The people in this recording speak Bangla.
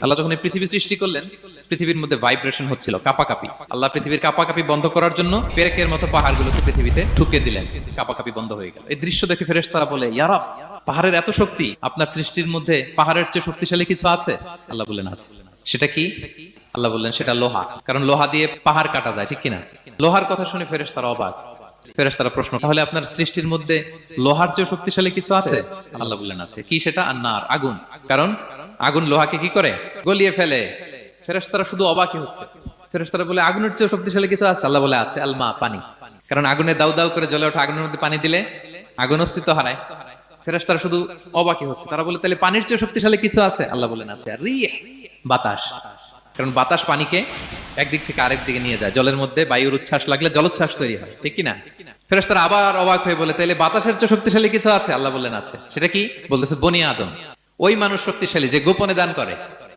আল্লাহ যখন এই পৃথিবী সৃষ্টি করলেন, পৃথিবীর মধ্যে ভাইব্রেশন হচ্ছিল, কাপাকাপি। আল্লাহ পৃথিবীর কাপাকাপি বন্ধ করার জন্য পেরেকের মতো পাহাড়গুলোকে পৃথিবীতে ঠুকে দিলেন, কাপাকাপি বন্ধ হয়ে গেল। এই দৃশ্য দেখে ফেরেশতারা বলে, ইয়া রাব, পাহাড়ের এত শক্তি, আপনার সৃষ্টির মধ্যে পাহাড়ের চেয়ে শক্তিশালী কিছু আছে? আল্লাহ বললেন আছে। সেটা কি? আল্লাহ বললেন সেটা লোহা, কারণ লোহা দিয়ে পাহাড় কাটা যায়, ঠিক কিনা? লোহার কথা শুনে ফেরেশতারা অবাক। ফেরেশতারা প্রশ্ন, তাহলে আপনার সৃষ্টির মধ্যে লোহার চেয়ে শক্তিশালী কিছু আছে? আল্লাহ বললেন আছে। কি সেটা? আন্নার, আগুন। কারণ আগুন লোহাকে কি করে? গলিয়ে ফেলে। ফেরেশতারা শুধু অবাকই হচ্ছে। ফেরেশতারা বলে, আগুনের চেয়ে শক্তিশালী কিছু আছে? আল্লাহ বলে আছে, আলমা, পানি। কারণ আগুনে দাউ দাউ করে জ্বলে ওঠা আগুনের মধ্যে পানি দিলে আগুন অস্তিত্ব হারায়। ফেরেশতারা শুধু অবাকই হচ্ছে। তারা বলে, তাহলে পানির চেয়ে শক্তিশালী কিছু আছে? আল্লাহ বলেন আছে, রিহ, বাতাস। কারণ বাতাস পানিকে একদিক থেকে আরেক দিকে নিয়ে যায়। জলের মধ্যে বায়ুর উচ্ছ্বাস লাগলে জলোচ্ছ্বাস তৈরি হয়, ঠিক কিনা? ফেরেশতারা আবার অবাক হয়ে বলে, তাহলে বাতাসের চেয়ে শক্তিশালী কিছু আছে? আল্লাহ বললেন আছে। সেটা কি? বলতেছে বনি আদম। ওই মানুষ শক্তিশালী যে গোপনে দান করে।